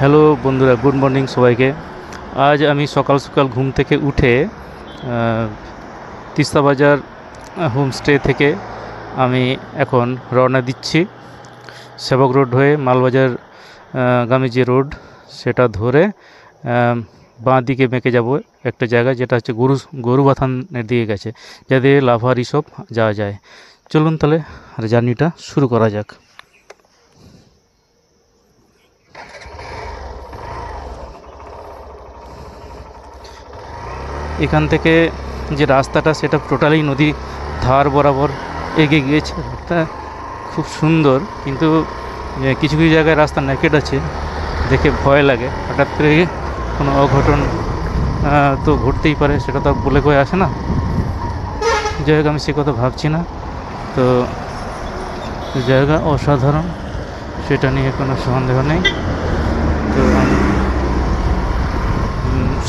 Hello বন্ধুরা, good morning সবাইকে। আজ আমি সকাল সকাল ঘুম থেকে উঠে তিস্তা বাজার হোমস্টে থেকে আমি এখন রওনা দিচ্ছি সেবক রোড হয়ে মালবাজার গামী যে রোড সেটা ধরে বাঁ দিকে বেঁকে যাব একটা জায়গা যেটা হচ্ছে গরুবাথানের দিকে গেছে, যাতে লাভা রিসব যাওয়া যায়। চলুন তাহলে জার্নিটা শুরু করা যাক। এখান থেকে যে রাস্তাটা সেটা টোটালি নদী ধার বরাবর এগিয়ে গিয়েছে। রাস্তা খুব সুন্দর, কিন্তু কিছু কিছু জায়গায় রাস্তা নেকেড আছে, দেখে ভয় লাগে। হঠাৎ করে কোনো অঘটন তো ঘটতেই পারে, সেটা তো বলে কয়ে আসে না। যাই হোক, আমি সে কথা ভাবছি না। তো জায়গা অসাধারণ, সেটা নিয়ে কোনো সন্দেহ নেই। তো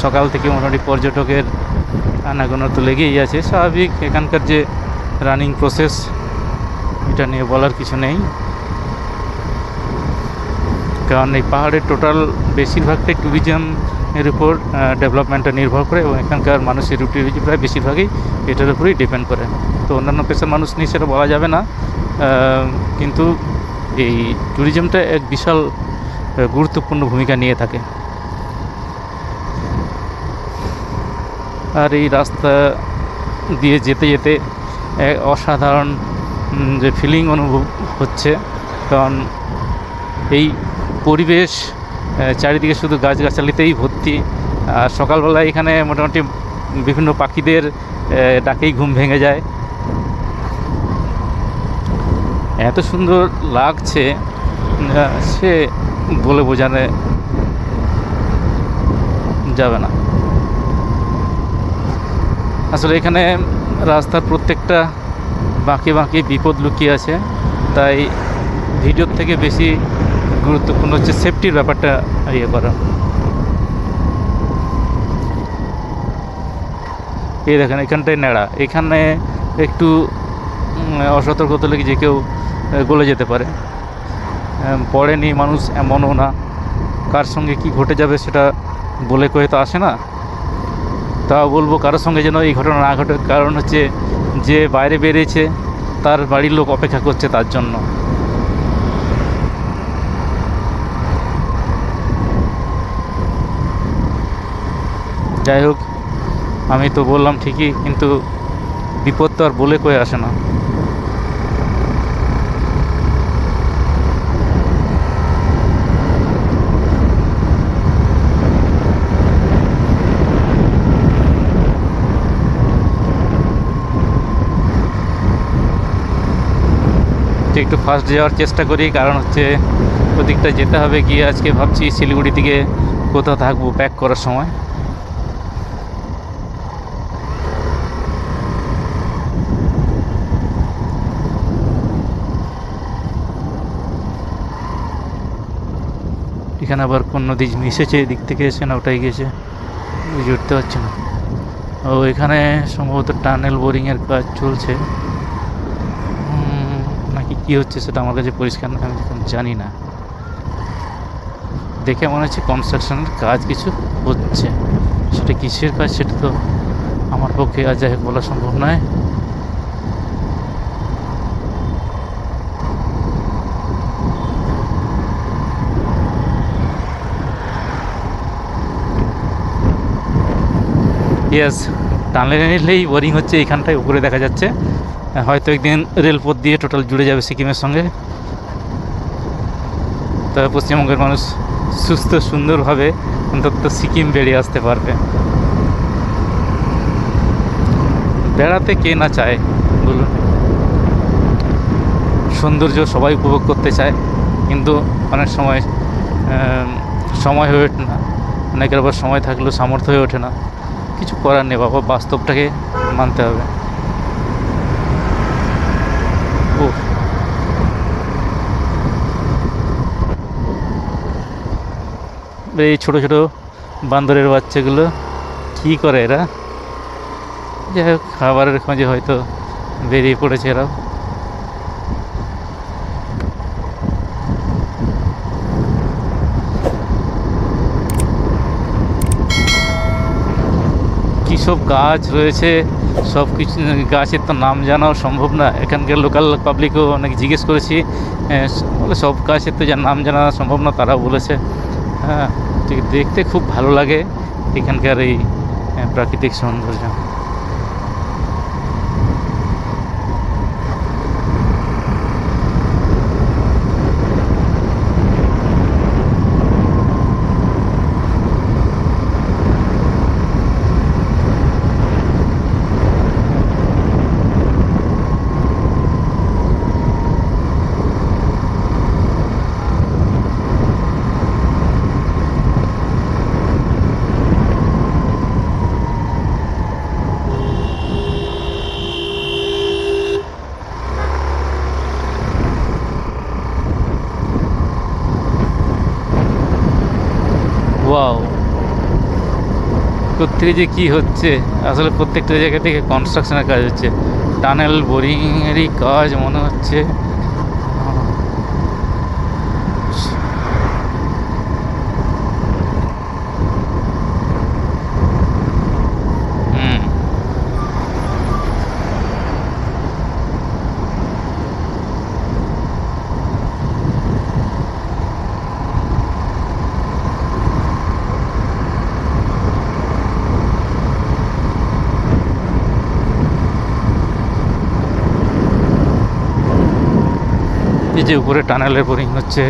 সকাল থেকে মোটামুটি পর্যটকের আনাগোনা তো লেগেই আছে, স্বাভাবিক। এখানকার যে রানিং প্রসেস, এটা নিয়ে বলার কিছু নেই, কারণ এই পাহাড়ের টোটাল বেশিরভাগটাই ট্যুরিজমের উপর ডেভেলপমেন্টটা নির্ভর করে, এবং এখানকার মানুষের রুটি রুজি প্রায় বেশিরভাগই এটার উপরেই ডিপেন্ড করে। তো অন্যান্য পেশার মানুষ নিয়ে সেটা বলা যাবে না, কিন্তু এই ট্যুরিজমটা এক বিশাল গুরুত্বপূর্ণ ভূমিকা নিয়ে থাকে। আর এই রাস্তা দিয়ে যেতে যেতে এক অসাধারণ যে ফিলিং অনুভব হচ্ছে, কারণ এই পরিবেশ চারিদিকে শুধু গাছগাছালিতেই ভর্তি। আর সকালবেলায় এখানে মোটামুটি বিভিন্ন পাখিদের ডাকেই ঘুম ভেঙে যায়। এত সুন্দর লাগছে সে বলে বোঝানো যাবে না। আসলে এখানে রাস্তার প্রত্যেকটা বাঁকে বাঁকে বিপদ লুকিয়ে আছে, তাই ভিডিওর থেকে বেশি গুরুত্বপূর্ণ হচ্ছে সেফটির ব্যাপারটা ইয়ে করা। এই দেখেন, এখানটায় ন্যাড়া, এখানে একটু অসতর্কতা লেগে যে কেউ গলে যেতে পারে। পড়েনি মানুষ এমনও না, কার সঙ্গে কি ঘটে যাবে সেটা বলে কয়ে তো আসে না। তাও বলবো, কারোর সঙ্গে যেন এই ঘটনা না ঘটে, কারণ হচ্ছে যে বাইরে বেরিয়েছে তার বাড়ির লোক অপেক্ষা করছে তার জন্য। যাই হোক, আমি তো বললাম ঠিকই, কিন্তু বিপদ তো আর বলে কয়ে আসে না। একটু ফাস্ট যাওয়ার চেষ্টা করি, কারণ হচ্ছে ওদিকটা যেতে হবে। গিয়ে আজকে ভাবছি শিলিগুড়ি দিকে কোথাও থাকবো প্যাক করার সময়। এখানে আবার কোন নদী মিশেছে, এদিক থেকে এসে না ওটাই গেছে, বুঝে উঠতে পারছি না। ও এখানে সম্ভবত টানেল বোরিংয়ের কাজ চলছে নাকি কী হচ্ছে সেটা আমার কাছে পরিষ্কার না, আমি জানি না। দেখে মনে হচ্ছে কনস্ট্রাকশনের কাজ কিছু হচ্ছে, সেটা কিসের কাজ সেটা তো আমার পক্ষে আজ যাই বলা সম্ভব নয়। ইয়েস, টানেলেই বোরিং হচ্ছে এইখানটায়, উপরে দেখা যাচ্ছে। হয়তো একদিন রেলপথ দিয়ে টোটাল জুড়ে যাবে সিকিমের সঙ্গে, তবে পশ্চিমবঙ্গের মানুষ সুস্থ সুন্দরভাবে অন্তত সিকিম বেরিয়ে আসতে পারবে। বেড়াতে কে না চায় বলুন? সৌন্দর্য সবাই উপভোগ করতে চায়, কিন্তু অনেক সময় সময় হয়ে ওঠে না। অনেকের আবার সময় থাকলেও সামর্থ্য হয়ে ওঠে না। কিছু করার নেই বাবা, বাস্তবটাকে মানতে হবে। ও, এই ছোটো ছোটো বান্দরের বাচ্চাগুলো কী করে এরা? যাই হোক, খাবারের খোঁজে হয়তো বেরিয়ে পড়েছে এরাও। কী সব গাছ রয়েছে, সব কিছু গাছের তো নাম জানাও সম্ভব না। এখানকার লোকাল পাবলিকও অনেক জিজ্ঞেস করেছি, বলে সব গাছের তো নাম জানা সম্ভব না, তারাও বলেছে। হ্যাঁ, ঠিক দেখতে খুব ভালো লাগে এখানকার এই প্রাকৃতিক সৌন্দর্য। ওয়াও, কোত্থেকে যে কী হচ্ছে, আসলে প্রত্যেকটা জায়গা থেকে কনস্ট্রাকশনের কাজ হচ্ছে, টানেল বোরিংয়েরই কাজ মনে হচ্ছে। হুম, এই যে উপরে টানেলের বোরিং হচ্ছে।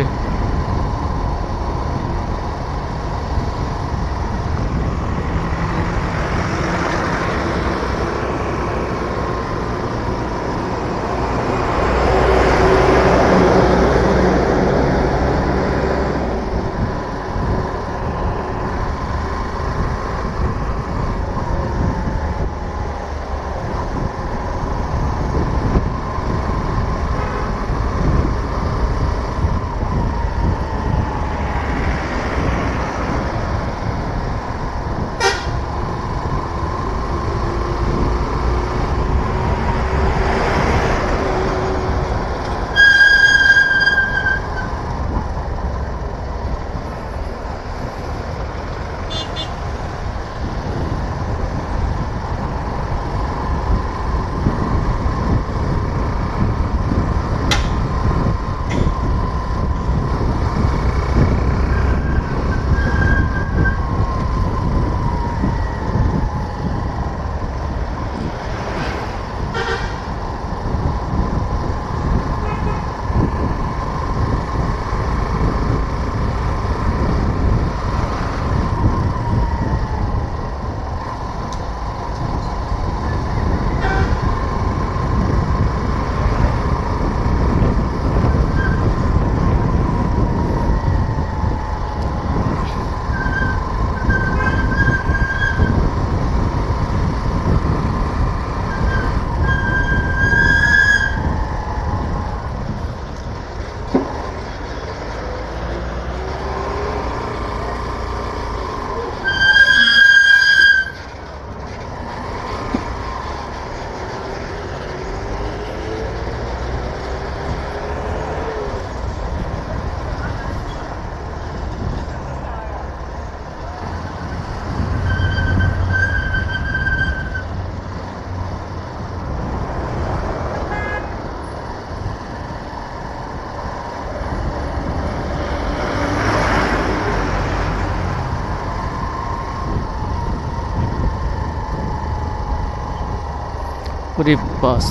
ওরে বাস,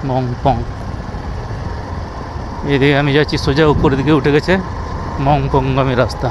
মংপং। এদিকে আমি যাচ্ছি সোজা, উপরের দিকে উঠে গেছে মংপংগামী রাস্তা।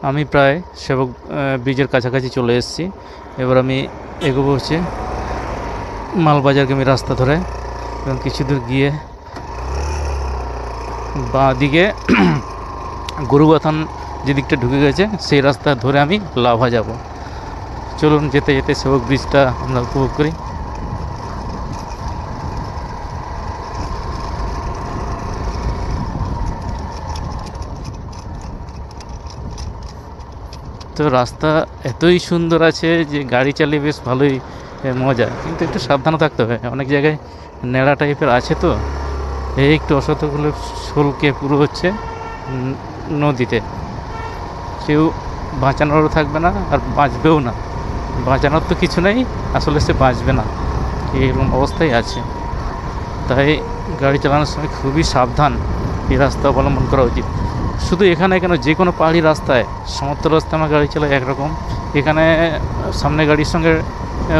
আমি প্রায় সেবক ব্রিজের কাছাকাছি চলে এসেছি। এবার আমি এগোবো হচ্ছে মালবাজারগামী রাস্তা ধরে, এবং কিছু দূর গিয়ে বাঁ দিকে গরুবাথান যে দিকটা ঢুকে গেছে সেই রাস্তা ধরে আমি লাভা যাব। চলুন যেতে যেতে সেবক ব্রিজটা আমরা উপভোগ করি। তো রাস্তা এতই সুন্দর আছে যে গাড়ি চালিয়ে বেশ ভালোই মজা, কিন্তু একটু সাবধানে থাকতে হবে। অনেক জায়গায় ন্যাড়া টাইপের আছে, তো এই একটু অসতর্ক হলে শুল্কে পুরো হচ্ছে নদীতে। কেউ বাঁচানোরও থাকবে না, আর বাঁচবেও না। বাঁচানোর তো কিছু নেই, আসলে সে বাঁচবে না, এরকম অবস্থায় আছে। তাই গাড়ি চালানোর সময় খুবই সাবধান এই রাস্তা অবলম্বন করা উচিত। শুধু এখানে কেন, যে কোনো পাহাড়ি রাস্তায়, সমতল রাস্তায় আমরা গাড়ি চালাই একরকম, এখানে সামনে গাড়ির সঙ্গে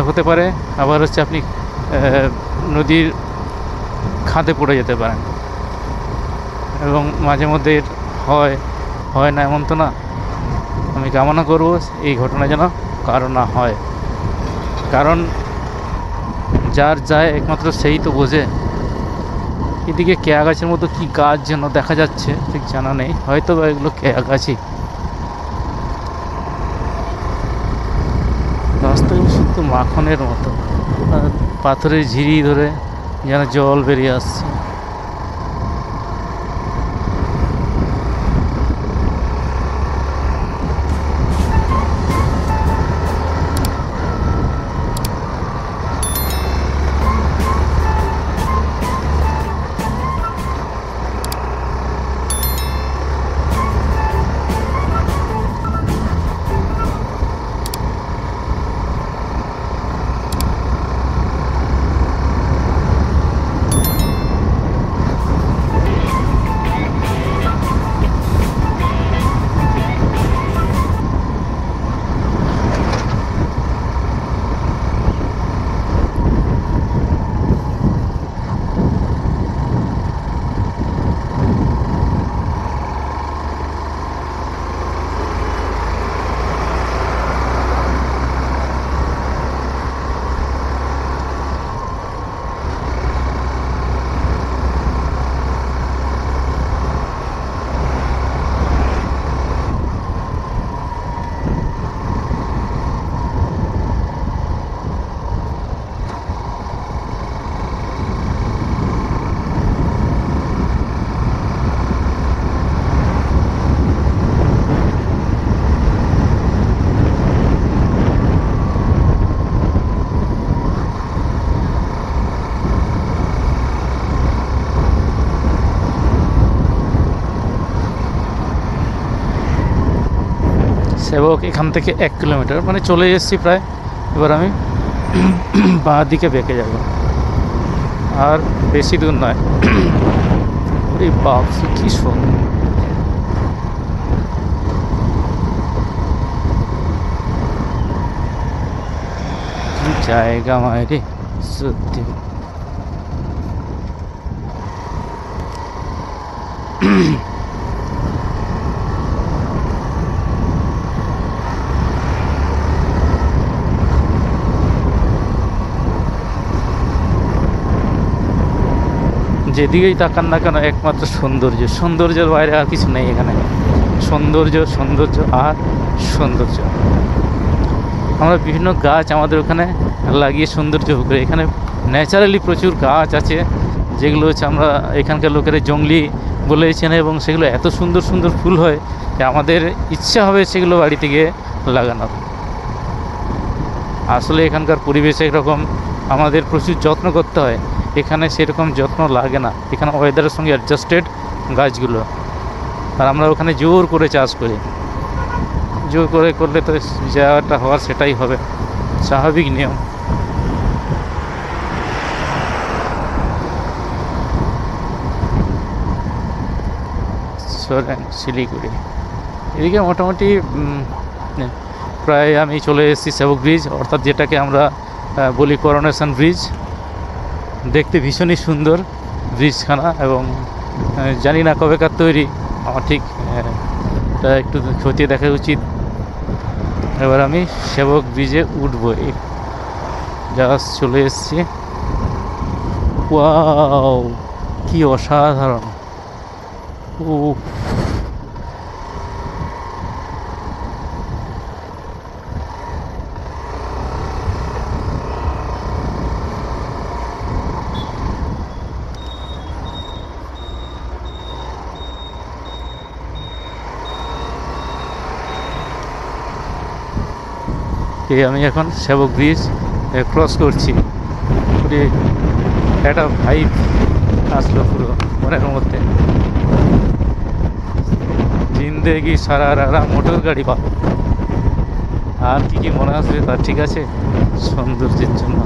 হতে পারে, আবার হচ্ছে আপনি নদীর খাদে পড়ে যেতে পারেন। এবং মাঝে মধ্যে হয় না এমন তো না। আমি কামনা করব এই ঘটনা যেন কারো না হয়, কারণ যার যায় একমাত্র সেই তো বোঝে। এদিকে কেয়া গাছের মতো কি গাছ যেন দেখা যাচ্ছে, ঠিক জানা নেই, হয়তো বা এগুলো কেয়া গাছই। রাস্তাগুলো শুধু মাখনের মতো, আর পাথরের ঝিরি ধরে যেন জল বেরিয়ে আসছে। সেবক এখান থেকে 1 কিলোমিটার, মানে চলে এসেছি প্রায়। এবার আমি বাঁ দিকে বেঁকে যাব, আর বেশি দূর নয়। এই বাপ, কি সুন্দর কি জায়গা মায়েরে, সত্যি। যেদিকেই তাকান না কেন একমাত্র সৌন্দর্য, সৌন্দর্যের বাইরে আর কিছু নেই এখানে। সৌন্দর্য, সৌন্দর্য আর সৌন্দর্য। আমরা বিভিন্ন গাছ আমাদের ওখানে লাগিয়ে সৌন্দর্য করে, এখানে ন্যাচারালি প্রচুর গাছ আছে, যেগুলো হচ্ছে আমরা এখানকার লোকেরা জংলি বলেছেন, এবং সেগুলো এত সুন্দর সুন্দর ফুল হয় যে আমাদের ইচ্ছা হবে সেগুলো বাড়িতে গিয়ে লাগানোর। আসলে এখানকার পরিবেশ একরকম, আমাদের প্রচুর যত্ন করতে হয়। এখানে সেরকম যত্ন লাগে না, এখানে ওয়েদারের সঙ্গে অ্যাডজাস্টেড গাছগুলো। আর আমরা ওখানে জোর করে চাষ করি, জোর করে করলে তো যাওয়াটা হওয়ার সেটাই হবে, স্বাভাবিক নিয়ম। সোরেন, শিলিগুড়ি, এদিকে মোটামুটি প্রায় আমি চলে এসেছি সেবক ব্রিজ, অর্থাৎ যেটাকে আমরা বলি করোনেশন ব্রিজ। দেখতে ভীষণই সুন্দর ব্রিজখানা, এবং জানি না কবেকার তৈরি, আমার ঠিক তা একটু খতিয়ে দেখা উচিত। এবার আমি সেবক ব্রিজে উঠবো, জাহাজ চলে এসছি। ওয়াও, কি অসাধারণ! ও, আমি এখন সেবক ব্রিজ ক্রস করছি। পুরো একটা ভাইব আসলো পুরো মনের মধ্যে, জিন্দেগি সারা রারা মোটর গাড়ি পাবো। আর কি কি মনে আসবে তার ঠিক আছে, সৌন্দর্যের জন্য।